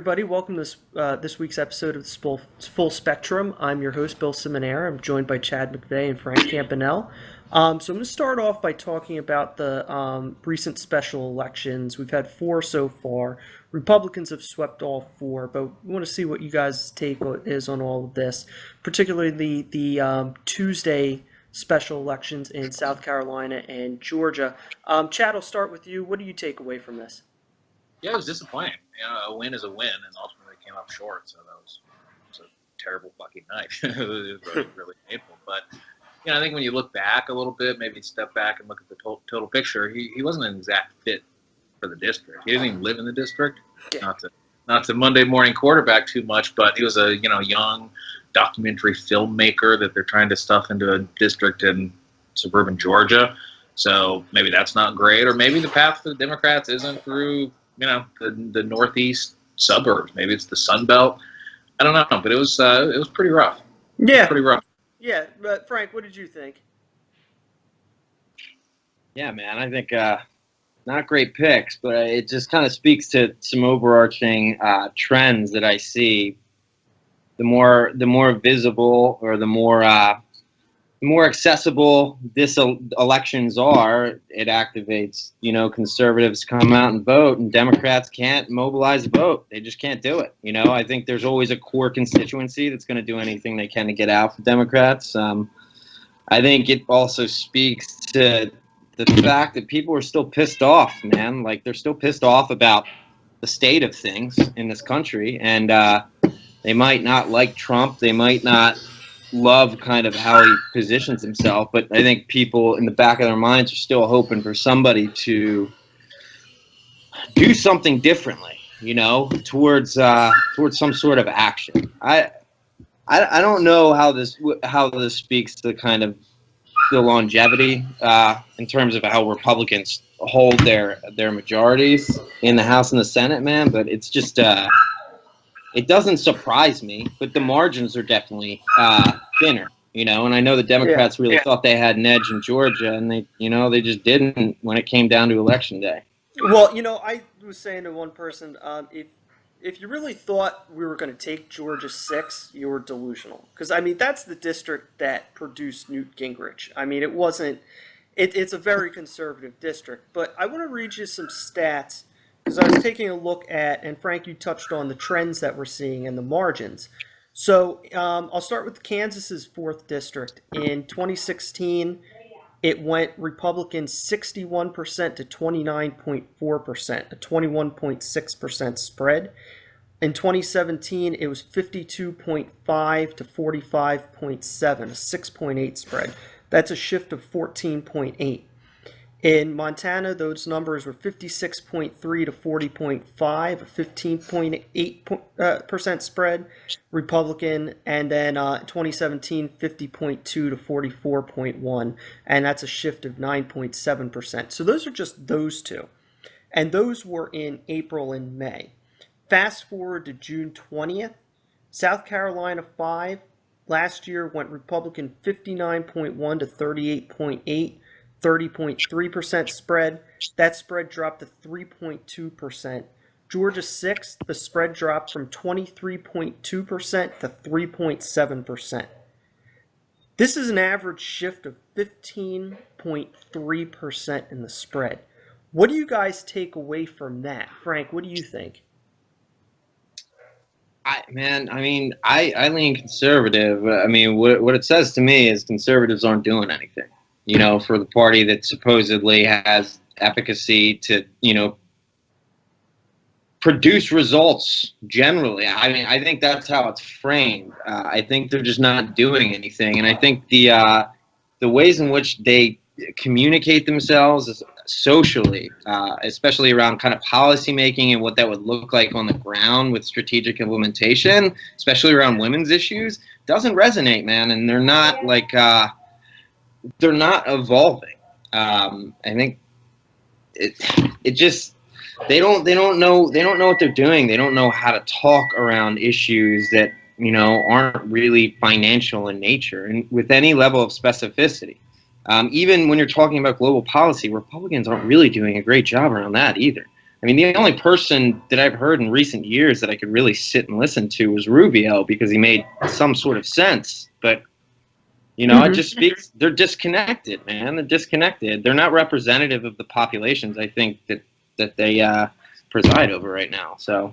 everybody. Welcome to this week's episode of the Full Spectrum. I'm your host, Bill Simonera. I'm joined by Chad McVeigh and Frank Campanelle. So I'm going to start off by talking about the recent special elections. We've had 4 so far. Republicans have swept all 4, but we want to see what you guys' take is on all of this, particularly the Tuesday special elections in South Carolina and Georgia. Chad, I'll start with you. What do you take away from this? Yeah, it was disappointing. A win is a win, and ultimately came up short. So that was a terrible fucking night. It was really painful. But I think when you look back a little bit, maybe step back and look at the total picture, he wasn't an exact fit for the district. He didn't even live in the district. Yeah. Not to Monday morning quarterback too much, but he was a young documentary filmmaker that they're trying to stuff into a district in suburban Georgia. So maybe that's not great, or maybe the path for the Democrats isn't through the northeast suburbs. Maybe it's the Sun Belt. I don't know, but it was pretty rough. Yeah, pretty rough. Yeah, but Frank, what did you think? Yeah, man, I think not great picks, but it just kind of speaks to some overarching trends that I see. The more visible, or the more accessible this elections are, it activates, conservatives come out and vote, and Democrats can't mobilize a vote. They just can't do it. I think there's always a core constituency that's going to do anything they can to get out for Democrats. I think it also speaks to the fact that people are still pissed off, man. Like, they're still pissed off about the state of things in this country, and they might not like Trump. They might not love kind of how he positions himself, but I think people in the back of their minds are still hoping for somebody to do something differently, towards some sort of action. I don't know how this speaks to kind of the longevity in terms of how Republicans hold their majorities in the House and the Senate, man, but it's just it doesn't surprise me, but the margins are definitely thinner, and I know the Democrats really thought they had an edge in Georgia, and they just didn't when it came down to Election Day. Well, I was saying to one person, if you really thought we were going to take Georgia 6, you were delusional. Because, that's the district that produced Newt Gingrich. It wasn't – it's a very conservative district. But I want to read you some stats, because I was taking a look at, and Frank, you touched on the trends that we're seeing and the margins. So I'll start with Kansas's 4th district. In 2016, it went Republican 61% to 29.4%, a 21.6% spread. In 2017, it was 52.5 to 45.7, a 6.8 spread. That's a shift of 14.8. In Montana, those numbers were 56.3 to 40.5, a 15.8% spread, Republican, and then 2017, 50.2 to 44.1, and that's a shift of 9.7%. So those are just those two, and those were in April and May. Fast forward to June 20th, South Carolina 5 last year went Republican 59.1 to 38.8, 30.3% spread. That spread dropped to 3.2%. Georgia 6, the spread dropped from 23.2% to 3.7%. This is an average shift of 15.3% in the spread. What do you guys take away from that? Frank, what do you think? I lean conservative. What it says to me is conservatives aren't doing anything, for the party that supposedly has efficacy to, produce results generally. I think that's how it's framed. I think they're just not doing anything. And I think the ways in which they communicate themselves socially, especially around kind of policy making and what that would look like on the ground with strategic implementation, especially around women's issues, doesn't resonate, man. And they're not they're not evolving. I think it just they don't know what they're doing. They don't know how to talk around issues that aren't really financial in nature and with any level of specificity. Even when you're talking about global policy, Republicans aren't really doing a great job around that either. I mean, the only person that I've heard in recent years that I could really sit and listen to was Rubio because he made some sort of sense. But, you know, it just speaks, they're disconnected, man. They're disconnected. They're not representative of the populations, I think, that they preside over right now. So,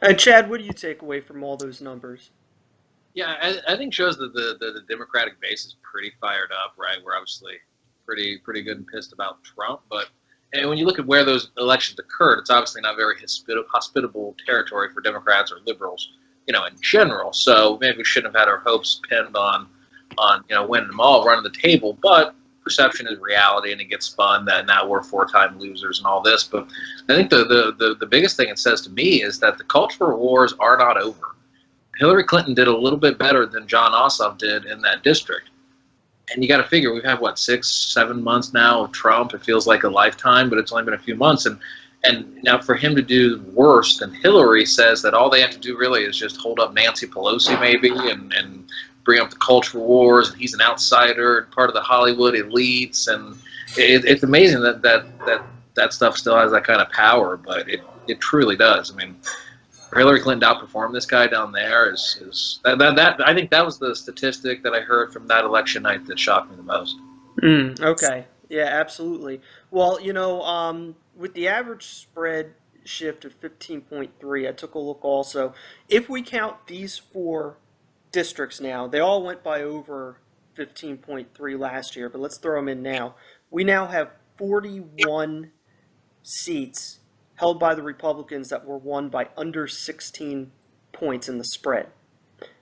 And Chad, what do you take away from all those numbers? Yeah, I think shows that the Democratic base is pretty fired up, right? We're obviously pretty good and pissed about Trump, but and when you look at where those elections occurred, it's obviously not very hospitable territory for Democrats or liberals, you know, in general. So maybe we shouldn't have had our hopes pinned on winning them all, running the table. But perception is reality, and it gets spun that now we're four-time losers and all this. But I think the biggest thing it says to me is that the cultural wars are not over. Hillary Clinton did a little bit better than John Ossoff did in that district. And you got to figure we've had, 6-7 months now of Trump. It feels like a lifetime, but it's only been a few months. And now for him to do worse than Hillary says that all they have to do really is just hold up Nancy Pelosi maybe and bring up the cultural wars. And he's an outsider and part of the Hollywood elites. And it's amazing that stuff still has that kind of power, but it truly does. I mean, Hillary Clinton outperformed this guy down there is that I think that was the statistic that I heard from that election night that shocked me the most. Okay. Yeah, absolutely. Well, with the average spread shift of 15.3, I took a look also. If we count these 4 districts now, they all went by over 15.3 last year, but let's throw them in now. We now have 41 seats held by the Republicans that were won by under 16 points in the spread,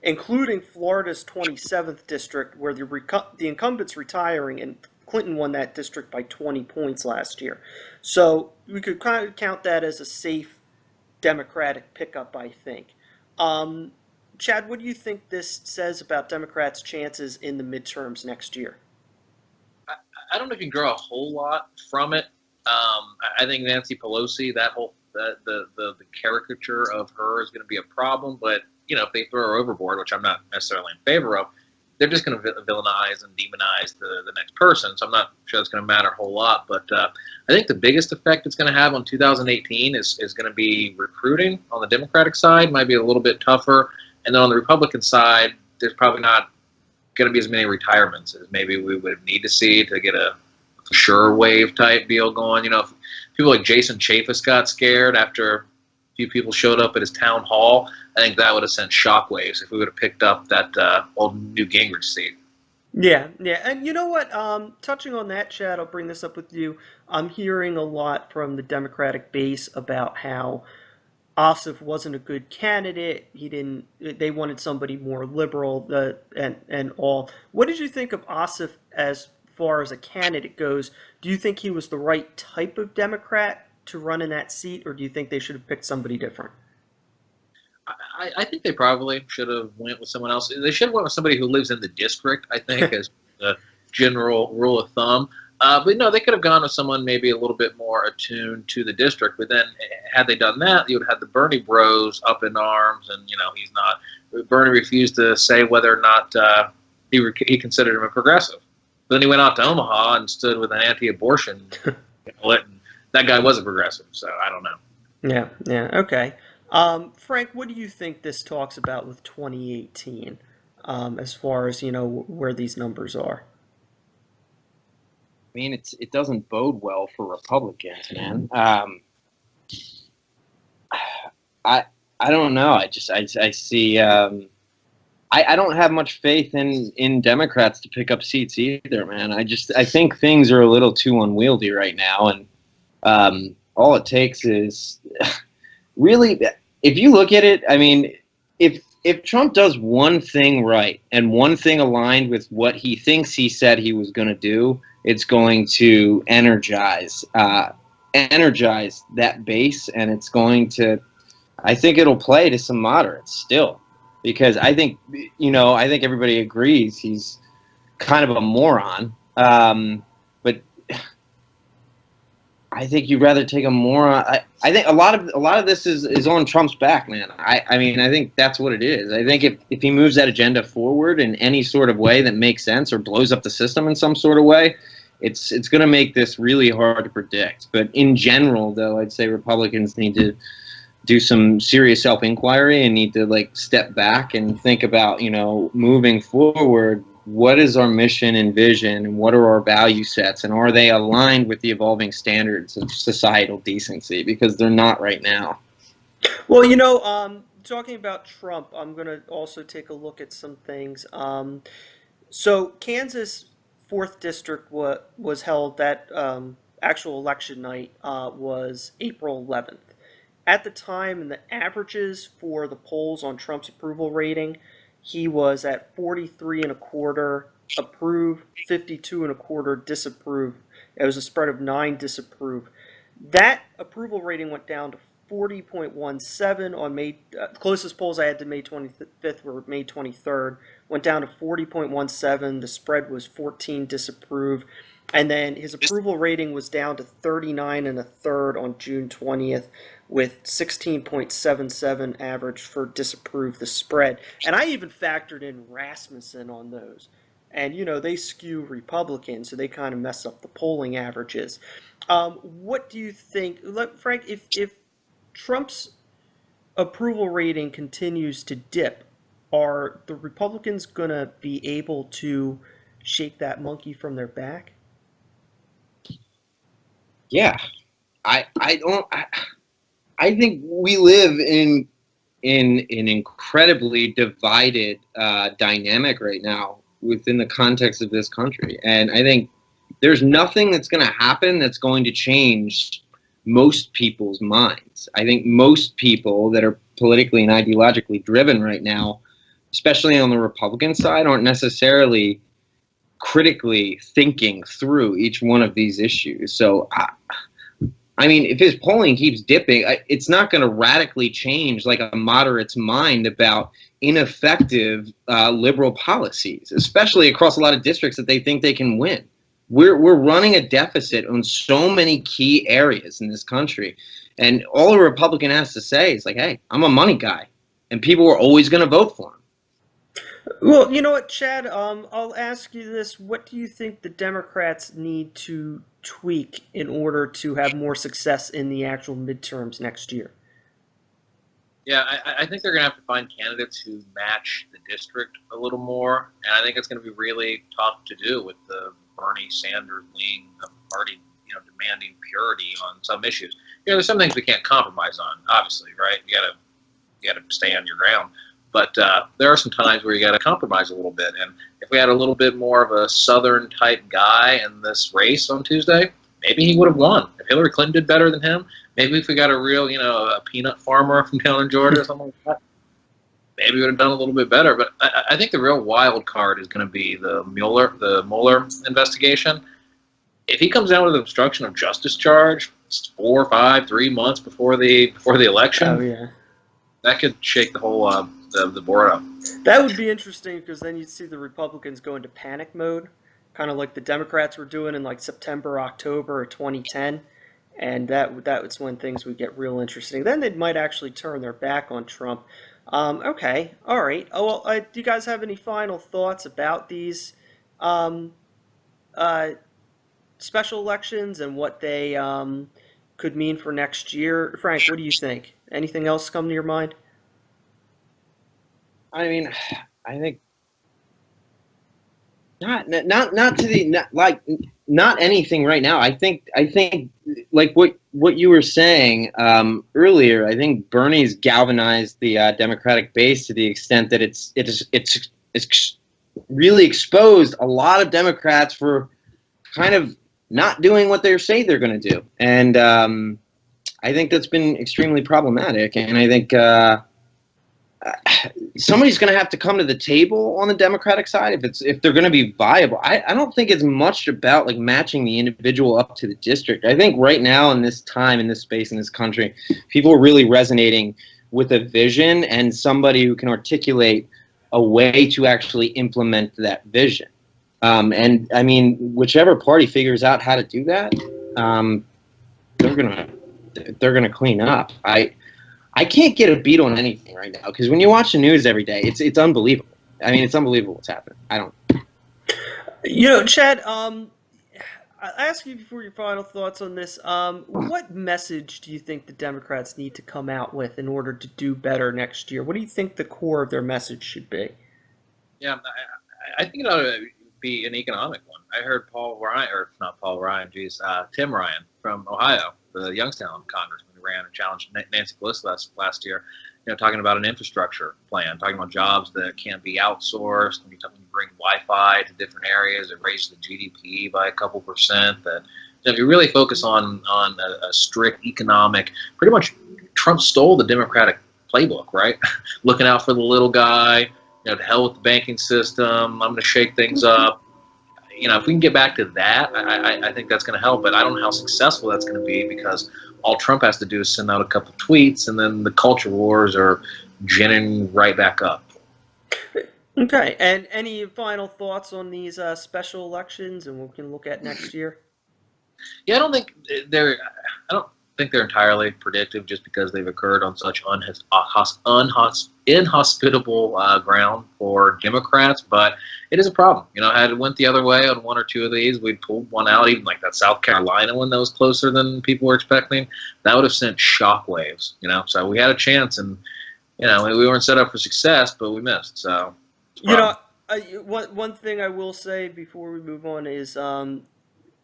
including Florida's 27th district, where the incumbent's retiring, and Clinton won that district by 20 points last year. So we could kind of count that as a safe Democratic pickup, I think. Chad, what do you think this says about Democrats' chances in the midterms next year? I don't know if you can draw a whole lot from it. I think Nancy Pelosi, the caricature of her is going to be a problem. But if they throw her overboard, which I'm not necessarily in favor of, they're just going to villainize and demonize the next person. So I'm not sure it's going to matter a whole lot. But I think the biggest effect it's going to have on 2018 is going to be recruiting on the Democratic side. Might be a little bit tougher, and then on the Republican side, there's probably not going to be as many retirements as maybe we would need to see to get a sure wave type deal going. If people like Jason Chaffetz got scared after a few people showed up at his town hall, I think that would have sent shockwaves if we would have picked up that old Newt Gingrich seat. Yeah. And you know what? Touching on that, Chad, I'll bring this up with you. I'm hearing a lot from the Democratic base about how Ossoff wasn't a good candidate. They wanted somebody more liberal, and all. What did you think of Ossoff as far as a candidate goes? Do you think he was the right type of Democrat to run in that seat, or do you think they should have picked somebody different? I think they probably should have went with someone else. They should have went with somebody who lives in the district, I think, as the general rule of thumb. But no, they could have gone with someone maybe a little bit more attuned to the district. But then, had they done that, you would have had the Bernie bros up in arms, and he's not. Bernie refused to say whether or not he considered him a progressive. But then he went out to Omaha and stood with an anti-abortion and that guy was a progressive. So I don't know. Yeah, okay. Frank, what do you think this talks about with 2018, as far as where these numbers are? I mean, it doesn't bode well for Republicans, man. I don't know. I see. I don't have much faith in Democrats to pick up seats either, man. I think things are a little too unwieldy right now, and all it takes is really, if you look at it, I mean, if Trump does one thing right and one thing aligned with what he thinks he said he was going to do, it's going to energize that base, and it's going to, I think it'll play to some moderates still. Because I think everybody agrees he's kind of a moron. But I think you'd rather take a moron. I think a lot of this is on Trump's back, man. I mean, I think that's what it is. I think if he moves that agenda forward in any sort of way that makes sense or blows up the system in some sort of way, it's going to make this really hard to predict. But in general, though, I'd say Republicans need to do some serious self-inquiry and need to like step back and think about, moving forward, what is our mission and vision and what are our value sets, and are they aligned with the evolving standards of societal decency, because they're not right now. Well, talking about Trump, I'm going to also take a look at some things. So Kansas 4th District was held, that actual election night was April 11th. At the time, in the averages for the polls on Trump's approval rating, he was at 43 and a quarter approve, 52 and a quarter disapprove. It was a spread of 9 disapprove. That approval rating went down to 40.17 on May. Closest polls I had to May 25th were May 23rd. Went down to 40.17. The spread was 14 disapprove. And then his approval rating was down to 39 and a third on June 20th, with 16.77 average for disapprove, the spread. And I even factored in Rasmussen on those. And, they skew Republican, so they kind of mess up the polling averages. What do you think, Frank, if Trump's approval rating continues to dip, are the Republicans going to be able to shake that monkey from their back? Yeah, I think we live in an incredibly divided dynamic right now within the context of this country, and I think there's nothing that's going to happen that's going to change most people's minds. I think most people that are politically and ideologically driven right now, especially on the Republican side, aren't necessarily critically thinking through each one of these issues. So, if his polling keeps dipping, it's not going to radically change like a moderate's mind about ineffective liberal policies, especially across a lot of districts that they think they can win. We're running a deficit on so many key areas in this country, and all a Republican has to say is like, "Hey, I'm a money guy," and people are always going to vote for him. Well, you know what, Chad? I'll ask you this: what do you think the Democrats need to tweak in order to have more success in the actual midterms next year? Yeah, I think they're going to have to find candidates who match the district a little more, and I think it's going to be really tough to do with the Bernie Sanders wing of the party, demanding purity on some issues. There's some things we can't compromise on, obviously, right? You got to stay on your ground. But there are some times where you got to compromise a little bit. And if we had a little bit more of a Southern type guy in this race on Tuesday, maybe he would have won. If Hillary Clinton did better than him, maybe if we got a real, a peanut farmer from down in Georgia or something like that, maybe we would have done a little bit better. But I think the real wild card is going to be the Mueller investigation. If he comes down with an obstruction of justice charge 4, 5, 3 months before the election, Oh yeah, that could shake the whole the board up. that would be interesting, because then you'd see the Republicans go into panic mode, kind of like the Democrats were doing in like September, October of 2010, and that was when things would get real interesting. Then they might actually turn their back on Trump. Okay, all right. Oh, well, do you guys have any final thoughts about these special elections and what they could mean for next year? Frank, what do you think? Anything else come to your mind? I think not anything right now. I think like what you were saying earlier. I think Bernie's galvanized the Democratic base to the extent that it's really exposed a lot of Democrats for kind of not doing what they say they're going to do, and I think that's been extremely problematic. And I think somebody's going to have to come to the table on the Democratic side if they're going to be viable. I don't think it's much about like matching the individual up to the district. I think right now in this time, in this space, in this country, people are really resonating with a vision and somebody who can articulate a way to actually implement that vision. And whichever party figures out how to do that, they're gonna clean up. I can't get a beat on anything right now, because when you watch the news every day, it's unbelievable. It's unbelievable what's happening. I don't. Chad, I'll ask you before your final thoughts on this. What message do you think the Democrats need to come out with in order to do better next year? What do you think the core of their message should be? Yeah, I think it ought to be an economic one. I heard Paul Ryan, or not Paul Ryan, Tim Ryan from Ohio, the Youngstown congressman who ran and challenged Nancy Pelosi last year, talking about an infrastructure plan, talking about jobs that can't be outsourced. When you bring Wi-Fi to different areas, it raises the GDP by a couple percent. That if you really focus on a strict economic, pretty much Trump stole the Democratic playbook, right? Looking out for the little guy. To hell with the banking system. I'm going to shake things up. If we can get back to that, I think that's going to help. But I don't know how successful that's going to be because all Trump has to do is send out a couple tweets, and then the culture wars are ginning right back up. Okay. And any final thoughts on these special elections, and we can look at next year? Yeah, I don't think they're entirely predictive just because they've occurred on such inhospitable ground for Democrats, but it is a problem. Had it went the other way on one or two of these, we'd pulled one out, even like that South Carolina one that was closer than people were expecting. That would have sent shockwaves, so we had a chance, and, we weren't set up for success, but we missed, so. One thing I will say before we move on is,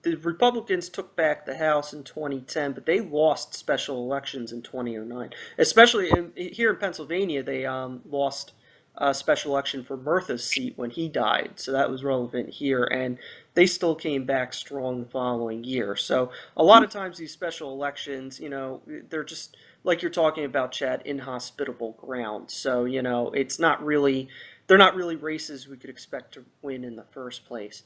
the Republicans took back the House in 2010, but they lost special elections in 2009. Especially here in Pennsylvania, they lost a special election for Murtha's seat when he died, so that was relevant here. And they still came back strong the following year. So a lot of times these special elections, they're just, like you're talking about, Chad, inhospitable ground. So, it's not really, they're not really races we could expect to win in the first place.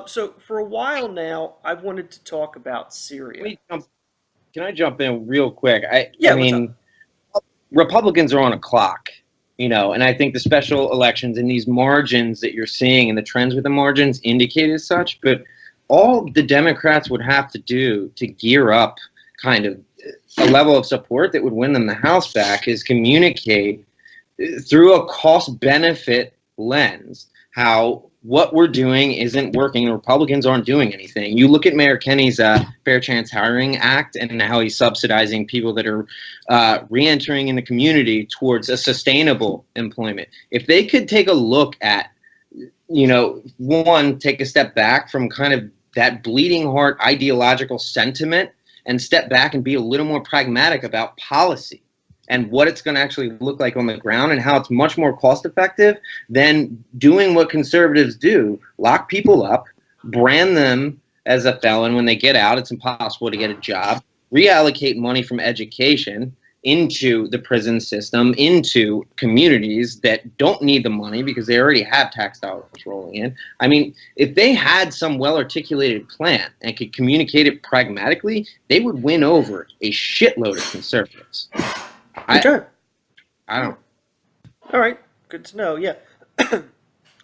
So for a while now, I've wanted to talk about Syria. Can I jump in real quick? Yeah, I mean, Republicans are on a clock, and I think the special elections and these margins that you're seeing and the trends with the margins indicate as such. But all the Democrats would have to do to gear up kind of a level of support that would win them the House back is communicate through a cost-benefit lens how what we're doing isn't working. The Republicans aren't doing anything. You look at Mayor Kenny's Fair Chance Hiring Act and how he's subsidizing people that are re-entering in the community towards a sustainable employment. If they could take a look at, take a step back from kind of that bleeding heart ideological sentiment and step back and be a little more pragmatic about policy and what it's going to actually look like on the ground and how it's much more cost effective than doing what conservatives do, lock people up, brand them as a felon when they get out. It's impossible to get a job, reallocate money from education into the prison system, into communities that don't need the money because they already have tax dollars rolling in. I mean, if they had some well-articulated plan and could communicate it pragmatically, they would win over a shitload of conservatives. Okay. I don't. All right. Good to know. Yeah.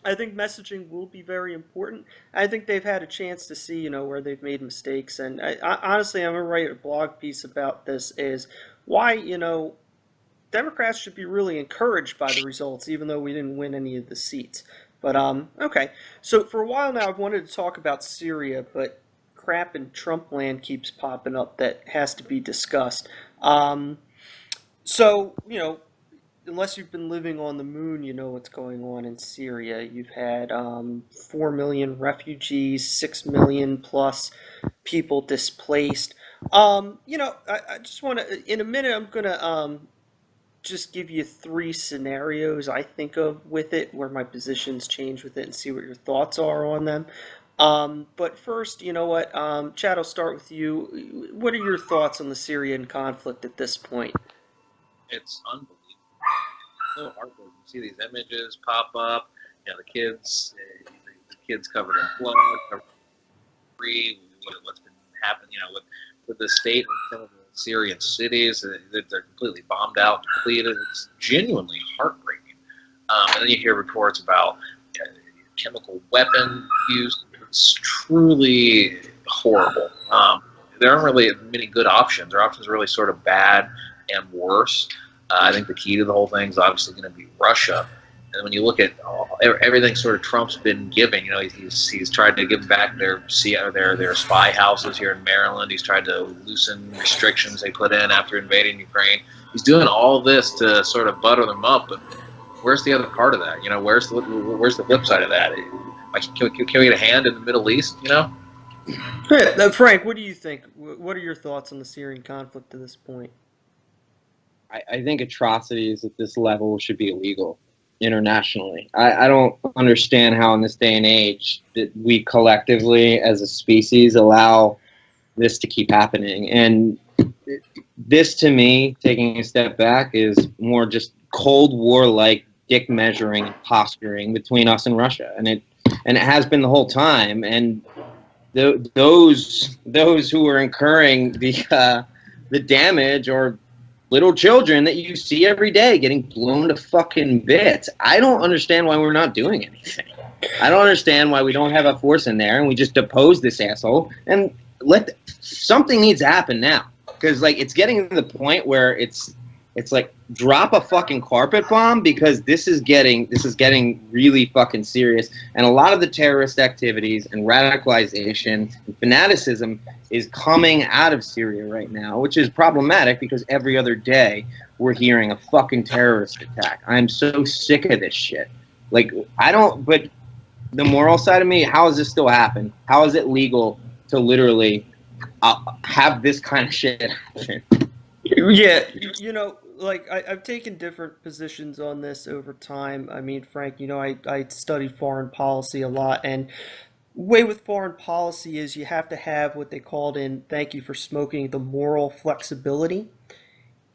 I think messaging will be very important. I think they've had a chance to see, where they've made mistakes. And honestly, I'm going to write a blog piece about this is why, Democrats should be really encouraged by the results, even though we didn't win any of the seats. But, okay. So for a while now, I've wanted to talk about Syria, but crap in Trump land keeps popping up that has to be discussed. So, unless you've been living on the moon, you know what's going on in Syria. You've had 4 million refugees, 6 million plus people displaced. I just want to, in a minute, I'm going to just give you 3 scenarios I think of with it, where my positions change with it, and see what your thoughts are on them. But first, you know what, Chad, I'll start with you. What are your thoughts on the Syrian conflict at this point? It's unbelievable. So heartbreaking. You see these images pop up. The kids covered in blood, covered in debris. What's been happening? With the state of some of the Syrian cities, they're completely bombed out, depleted. It's genuinely heartbreaking. And then you hear reports about chemical weapon use. It's truly horrible. There aren't really many good options. Our options are really sort of bad and worse. I think the key to the whole thing is obviously going to be Russia. And when you look at everything sort of Trump's been giving, he's tried to give back their spy houses here in Maryland. He's tried to loosen restrictions they put in after invading Ukraine. He's doing all this to sort of butter them up, but where's the other part of that? Where's the flip side of that? Can we get a hand in the Middle East? Yeah, Frank, what do you think? What are your thoughts on the Syrian conflict to this point? I think atrocities at this level should be illegal internationally. I don't understand how in this day and age that we collectively as a species allow this to keep happening. And this, to me, taking a step back, is more just Cold War-like dick measuring and posturing between us and Russia, and it has been the whole time. And those who are incurring the damage are little children that you see every day getting blown to fucking bits. I don't understand why we're not doing anything. I don't understand why we don't have a force in there and we just depose this asshole and something needs to happen now. Because it's getting to the point where it's like drop a fucking carpet bomb, because this is getting really fucking serious. And a lot of the terrorist activities and radicalization and fanaticism is coming out of Syria right now, which is problematic because every other day we're hearing a fucking terrorist attack. I'm so sick of this shit. But the moral side of me, how does this still happen? How is it legal to literally have this kind of shit happen? Yeah, I've taken different positions on this over time. I mean, Frank, I study foreign policy a lot, and way with foreign policy is you have to have what they called in Thank You for Smoking, the moral flexibility,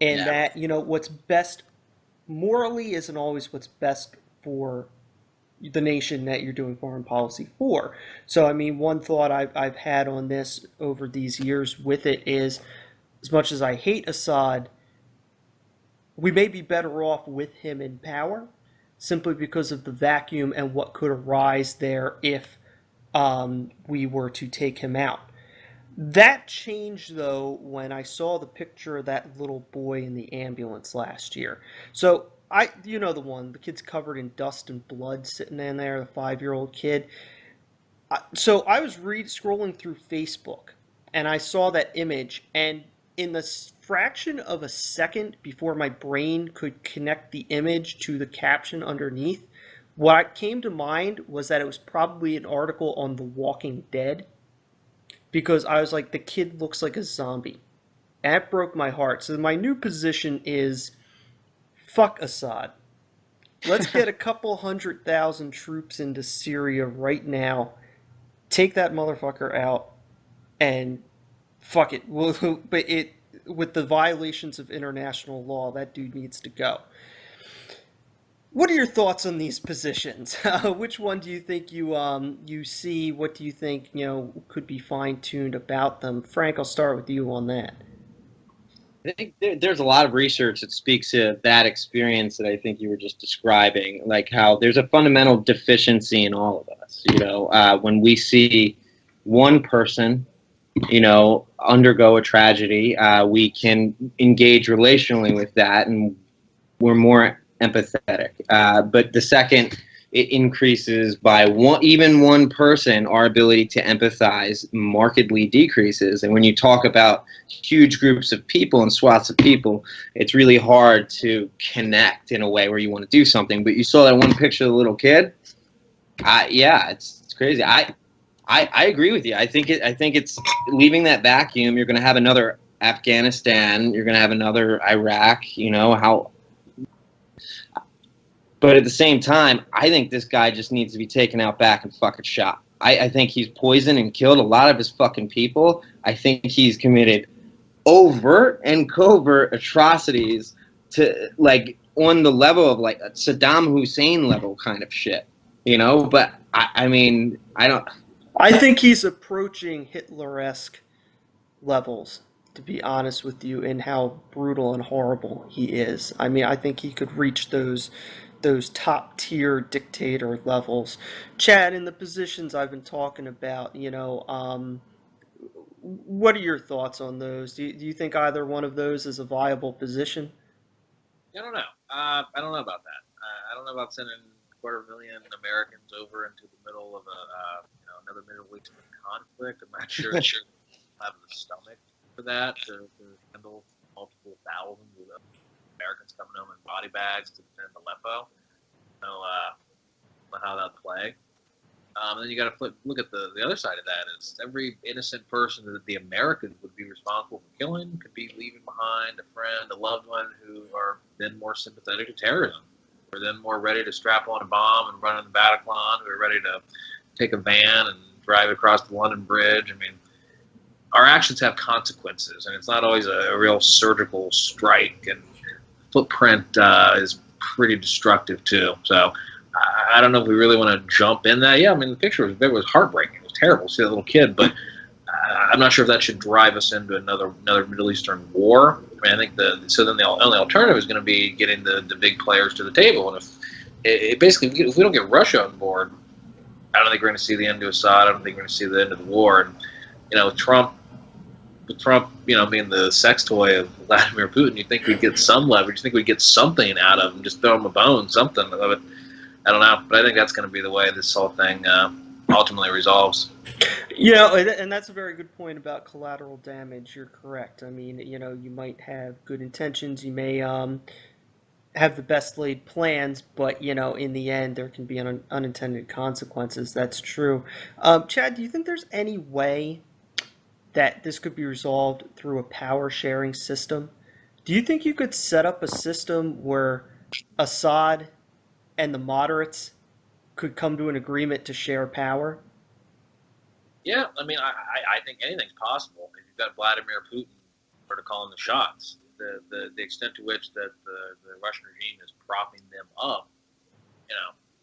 and Yeah. that, what's best morally isn't always what's best for the nation that you're doing foreign policy for. So, I mean, one thought I've had on this over these years with it is, as much as I hate Assad, we may be better off with him in power simply because of the vacuum and what could arise there if we were to take him out. That changed, though, when I saw the picture of that little boy in the ambulance last year. So, the one, the kid's covered in dust and blood sitting in there, the 5-year-old kid. So I was scrolling through Facebook, and I saw that image, and in the fraction of a second before my brain could connect the image to the caption underneath, what came to mind was that it was probably an article on The Walking Dead, because I was like, the kid looks like a zombie. And that broke my heart. So my new position is, fuck Assad. Let's get a couple 100,000 troops into Syria right now, take that motherfucker out, and fuck it. But with the violations of international law, that dude needs to go. What are your thoughts on these positions? Which one do you think you see? What do you think could be fine tuned about them? Frank, I'll start with you on that. I think there's a lot of research that speaks to that experience that I think you were just describing, like how there's a fundamental deficiency in all of us. When we see one person, undergo a tragedy, we can engage relationally with that, and we're more empathetic. But the second it increases by even one person, our ability to empathize markedly decreases. And when you talk about huge groups of people and swaths of people, it's really hard to connect in a way where you want to do something. But you saw that one picture of the little kid. Yeah, it's crazy. I agree with you. I think it's leaving that vacuum. You're going to have another Afghanistan. You're going to have another Iraq. But at the same time, I think this guy just needs to be taken out back and fucking shot. I think he's poisoned and killed a lot of his fucking people. I think he's committed overt and covert atrocities to on the level of a Saddam Hussein level kind of shit. But I mean, I don't. I think he's approaching Hitler-esque levels, to be honest with you, in how brutal and horrible he is. I mean, I think he could reach those top tier dictator levels. Chad, in the positions I've been talking about, what are your thoughts on those? Do you think either one of those is a viable position? I don't know. I don't know about that. I don't know about sending 250,000 Americans over into the middle of another Middle Eastern conflict. I'm not sure they have the stomach for that to handle multiple thousands of Americans coming home in body bags to defend Aleppo. So, how that play. Then you got to look at the other side of that is every innocent person that the Americans would be responsible for killing could be leaving behind a friend, a loved one who are then more sympathetic to terrorism, or then more ready to strap on a bomb and run in the Bataclan, who are ready to take a van and drive across the London Bridge. I mean, our actions have consequences, and it's not always a real surgical strike, and footprint is pretty destructive too. So I don't know if we really want to jump in that. Yeah, I mean, the picture was heartbreaking. It was terrible to see that little kid, but I'm not sure if that should drive us into another Middle Eastern war. I mean, I think then the only alternative is going to be getting the big players to the table, and basically if we don't get Russia on board, I don't think we're going to see the end to Assad. I don't think we're going to see the end of the war. And with Trump, being the sex toy of Vladimir Putin, you think we'd get some leverage. You think we'd get something out of him, just throw him a bone, something of it. I don't know, but I think that's going to be the way this whole thing ultimately resolves. And that's a very good point about collateral damage. You're correct. I mean, you might have good intentions. You may have the best laid plans, but, in the end, there can be unintended consequences. That's true. Chad, do you think there's any way that this could be resolved through a power sharing system? Do you think you could set up a system where Assad and the moderates could come to an agreement to share power? Yeah, I mean, I think anything's possible. If you've got Vladimir Putin sort of calling the shots, the extent to which that the Russian regime is propping them up,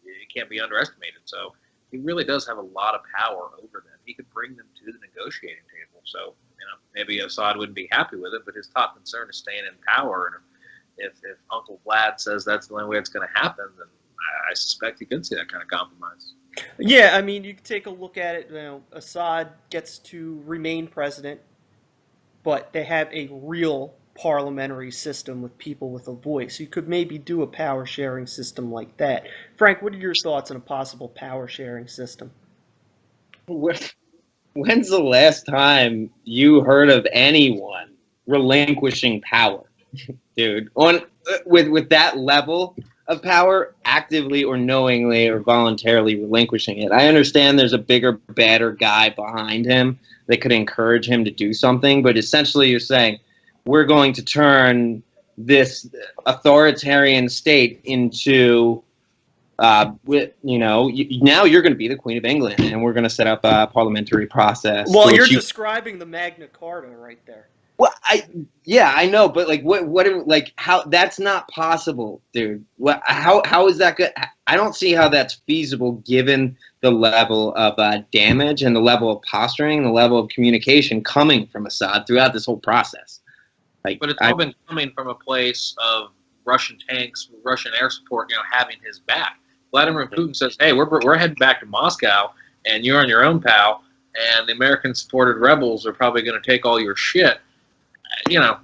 it can't be underestimated. So he really does have a lot of power over them. He could bring them to the negotiating table. So, maybe Assad wouldn't be happy with it, but his top concern is staying in power. And if Uncle Vlad says that's the only way it's going to happen, then I suspect he could see that kind of compromise. Yeah, I mean, you could take a look at it. Assad gets to remain president, but they have a real parliamentary system with people with a voice. You could maybe do a power sharing system like that. Frank, what are your thoughts on a possible power sharing system? When's the last time you heard of anyone relinquishing power, dude? With that level of power, actively or knowingly or voluntarily relinquishing it. I understand there's a bigger, badder guy behind him that could encourage him to do something, but essentially you're saying we're going to turn this authoritarian state into now you're going to be the Queen of England, and we're going to set up a parliamentary process. Well, you're describing the Magna Carta right there. Well, I know, but how that's not possible, dude. How is that good? I don't see how that's feasible given the level of damage and the level of posturing and the level of communication coming from Assad throughout this whole process. But it's all been coming from a place of Russian tanks, Russian air support, having his back. Vladimir Putin says, "Hey, we're heading back to Moscow, and you're on your own, pal. And the American-supported rebels are probably going to take all your shit."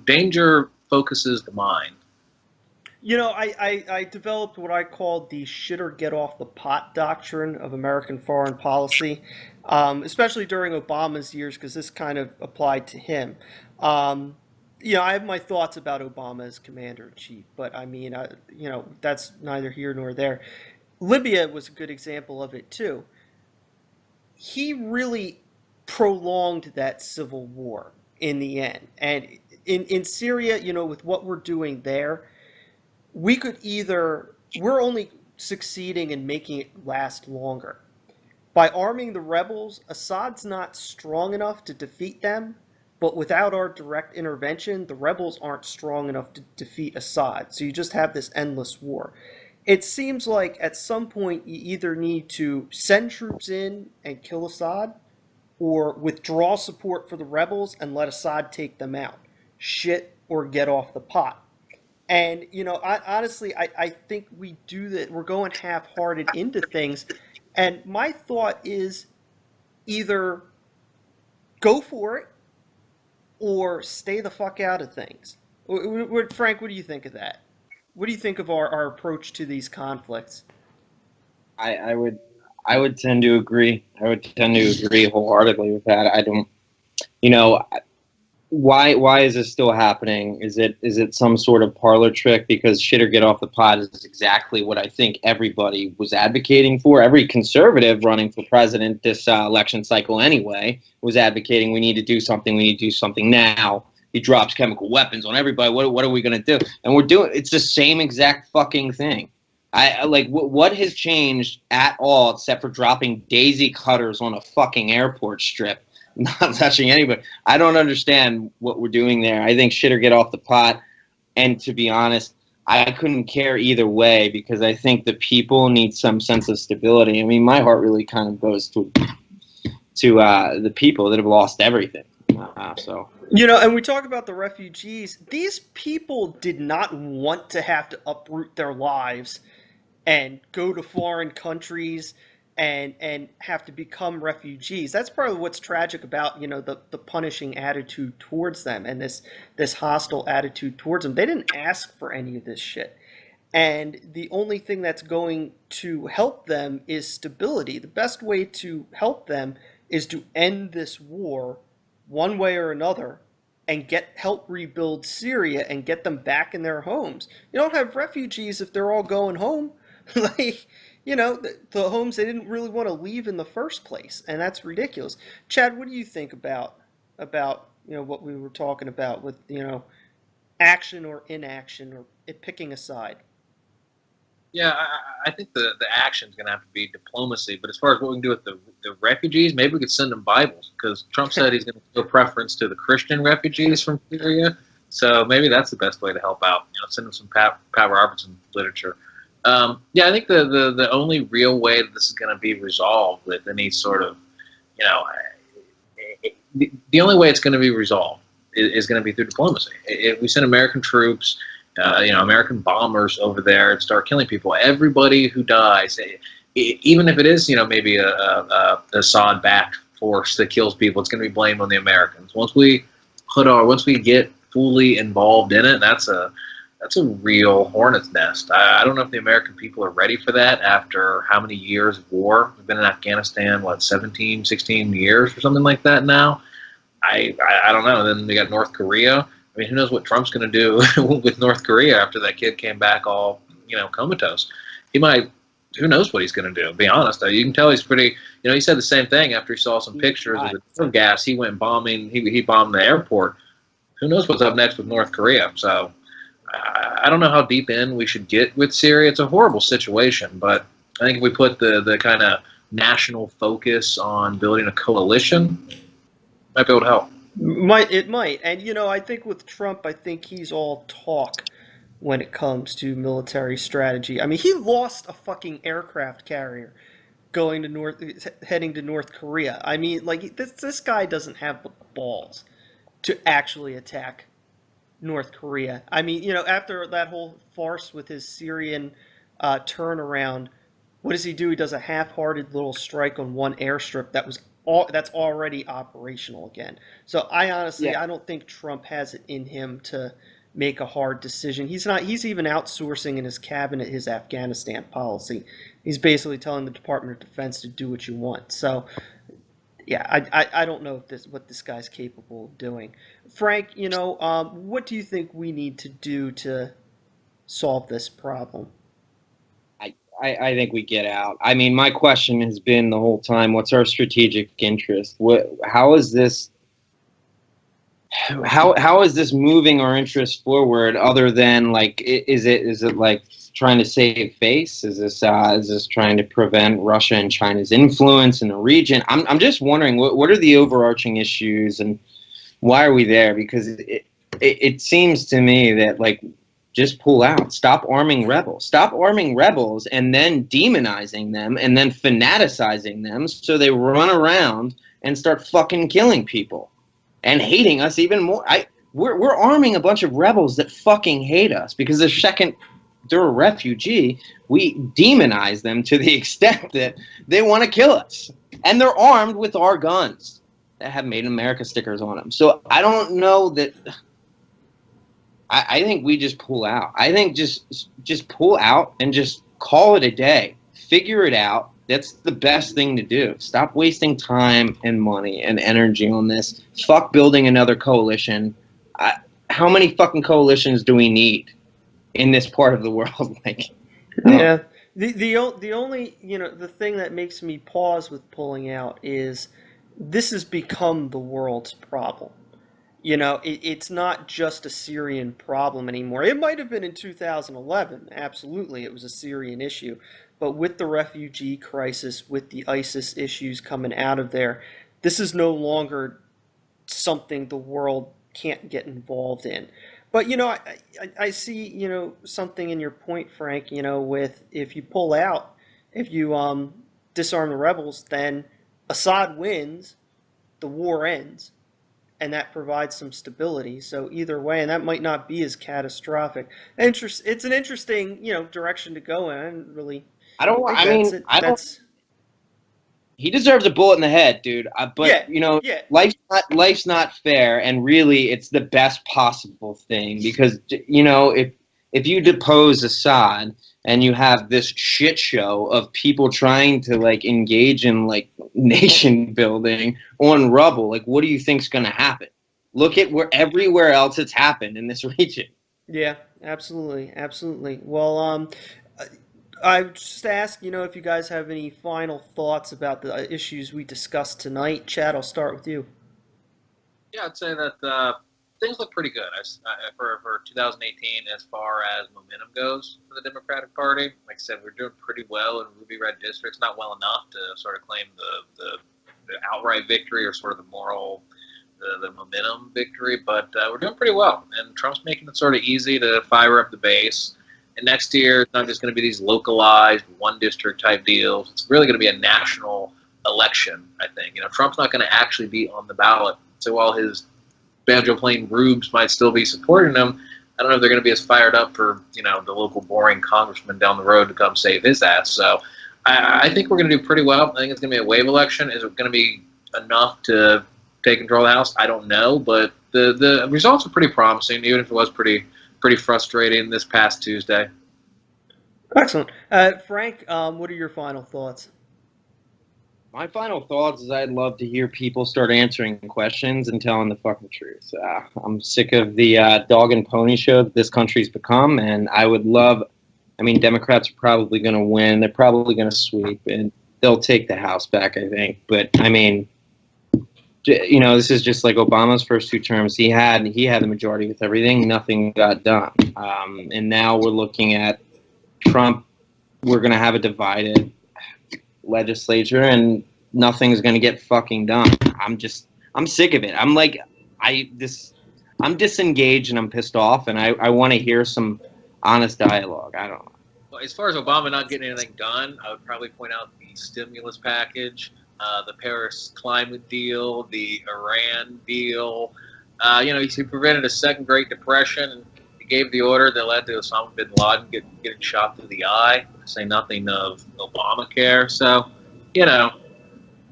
Danger focuses the mind. I developed what I called the shit or get off the pot doctrine of American foreign policy, especially during Obama's years, because this kind of applied to him. I have my thoughts about Obama as commander-in-chief, but I mean, that's neither here nor there. Libya was a good example of it, too. He really prolonged that civil war in the end. And in Syria, with what we're doing there, we're only succeeding in making it last longer. By arming the rebels, Assad's not strong enough to defeat them, but without our direct intervention, the rebels aren't strong enough to defeat Assad. So you just have this endless war. It seems like at some point you either need to send troops in and kill Assad, or withdraw support for the rebels and let Assad take them out. Shit or get off the pot. And, I think we do that. We're going half-hearted into things. And my thought is either go for it or stay the fuck out of things. Frank, what do you think of that? What do you think of our approach to these conflicts? I would tend to agree. I would tend to agree wholeheartedly with that. I don't, you know, why is this still happening? Is it some sort of parlor trick? Because shit or get off the pot is exactly what I think everybody was advocating for. Every conservative running for president this election cycle anyway was advocating we need to do something. We need to do something now. He drops chemical weapons on everybody. What are we going to do? And we're doing it's the same exact fucking thing. I like what has changed at all except for dropping daisy cutters on a fucking airport strip, not touching anybody. I don't understand what we're doing there. I think shit or get off the pot. And to be honest, I couldn't care either way because I think the people need some sense of stability. I mean, my heart really kind of goes to the people that have lost everything. So. And we talk about the refugees. These people did not want to have to uproot their lives and go to foreign countries and have to become refugees. That's part of what's tragic about, the punishing attitude towards them and this hostile attitude towards them. They didn't ask for any of this shit. And the only thing that's going to help them is stability. The best way to help them is to end this war one way or another and help rebuild Syria and get them back in their homes. You don't have refugees if they're all going home. The homes they didn't really want to leave in the first place, and that's ridiculous. Chad, what do you think about what we were talking about with action or inaction or it picking a side? Yeah, I think the action is going to have to be diplomacy. But as far as what we can do with the refugees, maybe we could send them Bibles because Trump said he's going to give preference to the Christian refugees from Syria. So maybe that's the best way to help out. Send them some Pat Robertson literature. I think the only real way that this is going to be resolved with any sort of, the only way it's going to be resolved is going to be through diplomacy. If we send American troops, American bombers over there and start killing people, everybody who dies, even if it is, maybe a Assad-backed force that kills people, it's going to be blamed on the Americans. Once we get fully involved in it, that's a real hornet's nest. I don't know if the American people are ready for that after how many years of war. We've been in Afghanistan, 17, 16 years or something like that now. I don't know. Then we got North Korea. I mean, who knows what Trump's going to do with North Korea after that kid came back all, comatose. Who knows what he's going to do, to be honest. You can tell he's pretty, he said the same thing after he saw some pictures of the nerve gas. He went bombing, he bombed the airport. Who knows what's up next with North Korea? So I don't know how deep in we should get with Syria. It's a horrible situation, but I think if we put the kind of national focus on building a coalition, might be able to help. It might. And, I think with Trump, I think he's all talk when it comes to military strategy. I mean, he lost a fucking aircraft carrier heading to North Korea. I mean, this guy doesn't have the balls to actually attack North Korea. I mean, after that whole farce with his Syrian turnaround, what does he do? He does a half-hearted little strike on one airstrip that's already operational again. So I don't think Trump has it in him to make a hard decision. He's even outsourcing in his cabinet his Afghanistan policy. He's basically telling the Department of Defense to do what you want. So yeah, I don't know what this guy's capable of doing. Frank, what do you think we need to do to solve this problem? I think we get out. I mean, my question has been the whole time, what's our strategic interest? How is this moving our interest forward other than is it like trying to save face? Is this trying to prevent Russia and China's influence in the region? I'm just wondering what are the overarching issues and why are we there? Because it seems to me that just pull out. Stop arming rebels. Stop arming rebels and then demonizing them and then fanaticizing them so they run around and start fucking killing people and hating us even more. We're arming a bunch of rebels that fucking hate us because the second they're a refugee, we demonize them to the extent that they want to kill us. And they're armed with our guns that have Made in America stickers on them. So I don't know that... I think we just pull out. I think just pull out and just call it a day. Figure it out. That's the best thing to do. Stop wasting time and money and energy on this. Fuck building another coalition. How many fucking coalitions do we need in this part of the world? Like, Yeah. The only, the thing that makes me pause with pulling out is this has become the world's problem. It's not just a Syrian problem anymore. It might have been in 2011. Absolutely, it was a Syrian issue. But with the refugee crisis, with the ISIS issues coming out of there, this is no longer something the world can't get involved in. But I see something in your point, Frank. With if you pull out, if you disarm the rebels, then Assad wins, the war ends, and that provides some stability. So either way, and that might not be as catastrophic. It's an interesting direction to go in. I didn't really. I don't want. I mean, it. I don't. That's He deserves a bullet in the head, dude. But yeah. life's not fair, and really, it's the best possible thing because if you depose Assad and you have this shit show of people trying to like engage in like nation building on rubble, like what do you think's going to happen? Look at everywhere else it's happened in this region. Yeah, absolutely, absolutely. Well, I just ask, if you guys have any final thoughts about the issues we discussed tonight. Chad, I'll start with you. Yeah, I'd say that things look pretty good for 2018 as far as momentum goes for the Democratic Party. Like I said, we're doing pretty well in ruby red districts, not well enough to sort of claim the outright victory or sort of the moral, the momentum victory, but we're doing pretty well. And Trump's making it sort of easy to fire up the base. And next year, it's not just going to be these localized one district type deals. It's really going to be a national election, I think. Trump's not going to actually be on the ballot. So while his banjo playing rubes might still be supporting him, I don't know if they're going to be as fired up for, the local boring congressman down the road to come save his ass. So I think we're going to do pretty well. I think it's going to be a wave election. Is it going to be enough to take control of the House? I don't know. But the results are pretty promising, even if it was pretty frustrating this past Tuesday. Excellent. Frank, what are your final thoughts? My final thoughts is I'd love to hear people start answering questions and telling the fucking truth. I'm sick of the dog and pony show that this country's become, and I would love, Democrats are probably going to win. They're probably going to sweep, and they'll take the House back, I think. But, this is just like Obama's first two terms. He had the majority with everything. Nothing got done. And now we're looking at Trump. We're going to have a divided legislature, and nothing's going to get fucking done. I'm sick of it. I'm disengaged and I'm pissed off, and I want to hear some honest dialogue. I don't know. Well, as far as Obama not getting anything done, I would probably point out the stimulus package, the Paris climate deal, the Iran deal. He prevented a second Great Depression, and he gave the order that led to Osama bin Laden getting shot through the eye, to say nothing of Obamacare. So, he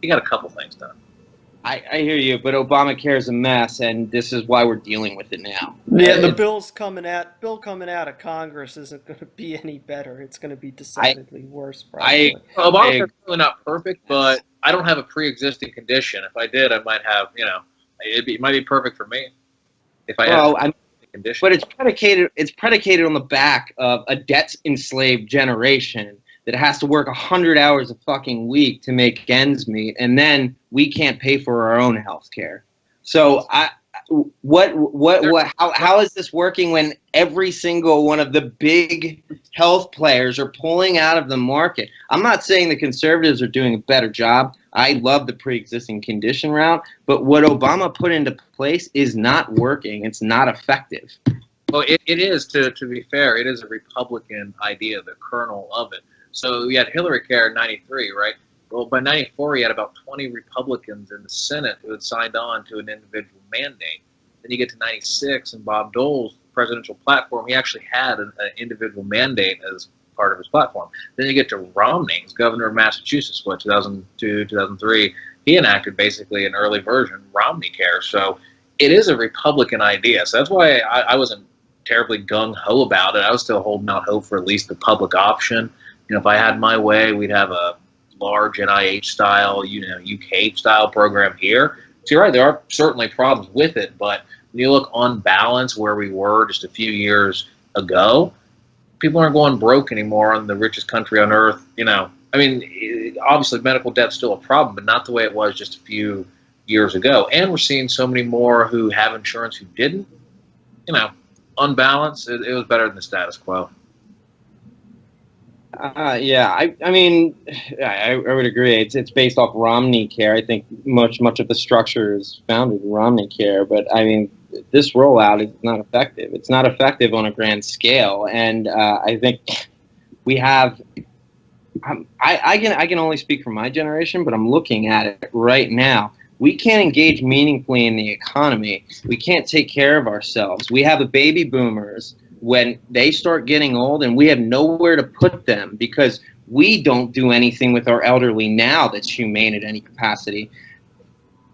got a couple things done. I hear you, but Obamacare is a mess, and this is why we're dealing with it now. Yeah, the bill coming out of Congress isn't going to be any better. It's going to be decidedly worse, probably. Obamacare's really not perfect, but I don't have a pre-existing condition. If I did, I might have, it might be perfect for me. If I had a condition. But it's predicated on the back of a debt-enslaved generation that has to work 100 hours a fucking week to make ends meet, and then we can't pay for our own health care. So how is this working when every single one of the big health players are pulling out of the market? I'm not saying the conservatives are doing a better job. I love the pre-existing condition route, but what Obama put into place is not working. It's not effective. Well, it is, to be fair, it is a Republican idea, the kernel of it. So we had Hillary Care in 93, right? Well, by 94, he had about 20 Republicans in the Senate who had signed on to an individual mandate. Then you get to 96, and Bob Dole's presidential platform, he actually had an individual mandate as part of his platform. Then you get to Romney, governor of Massachusetts, 2002, 2003. He enacted basically an early version, Romney Care. So it is a Republican idea. So that's why I wasn't terribly gung-ho about it. I was still holding out hope for at least the public option. If I had my way, we'd have a large NIH-style, UK-style program here. So you're right, there are certainly problems with it, but when you look on balance where we were just a few years ago, people aren't going broke anymore in the richest country on earth. Obviously medical debt's still a problem, but not the way it was just a few years ago. And we're seeing so many more who have insurance who didn't. On balance, it was better than the status quo. Yeah, I would agree. It's based off Romney Care. I think much of the structure is founded in Romney Care, but this rollout is not effective. It's not effective on a grand scale, and I think we have. I can only speak for my generation, but I'm looking at it right now. We can't engage meaningfully in the economy. We can't take care of ourselves. We have the baby boomers when they start getting old, and we have nowhere to put them because we don't do anything with our elderly now that's humane at any capacity.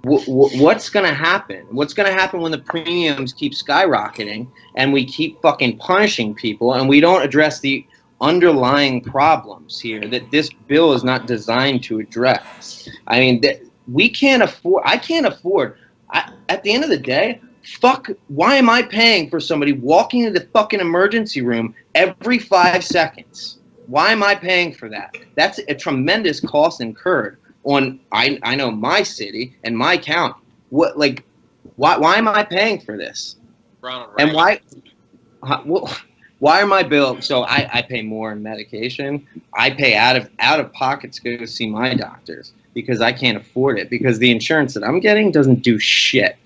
What's going to happen? What's going to happen when the premiums keep skyrocketing and we keep fucking punishing people and we don't address the underlying problems here that this bill is not designed to address? We can't afford. I can't afford. At the end of the day, why am I paying for somebody walking into the fucking emergency room every 5 seconds? Why am I paying for that? That's a tremendous cost incurred on, I know, my city and my county. Why am I paying for this? Ronald And why are my bills? So I pay more in medication. I pay out of pocket to go see my doctors because I can't afford it, because the insurance that I'm getting doesn't do shit.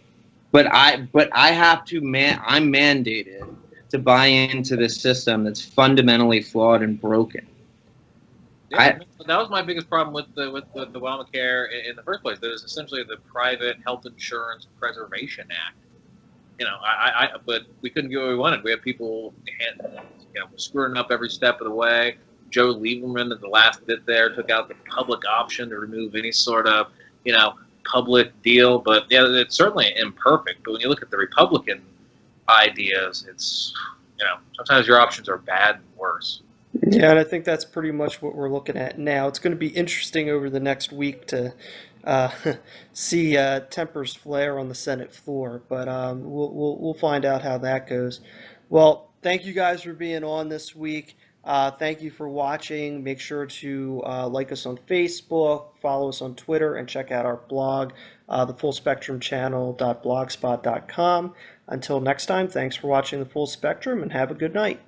But I have to I'm mandated to buy into this system that's fundamentally flawed and broken. Yeah, that was my biggest problem with the Obamacare in the first place. That is essentially the Private Health Insurance Preservation Act. But we couldn't get what we wanted. We had people, screwing up every step of the way. Joe Lieberman at the last bit there took out the public option to remove any sort of, public deal. But yeah, it's certainly imperfect. But when you look at the Republican ideas, it's, sometimes your options are bad and worse. Yeah, and I think that's pretty much what we're looking at now. It's going to be interesting over the next week to uh, see tempers flare on the Senate floor, but we'll find out how that goes. Well, thank you guys for being on this week. Thank you for watching. Make sure to like us on Facebook, follow us on Twitter, and check out our blog, thefullspectrumchannel.blogspot.com. Until next time, thanks for watching The Full Spectrum, and have a good night.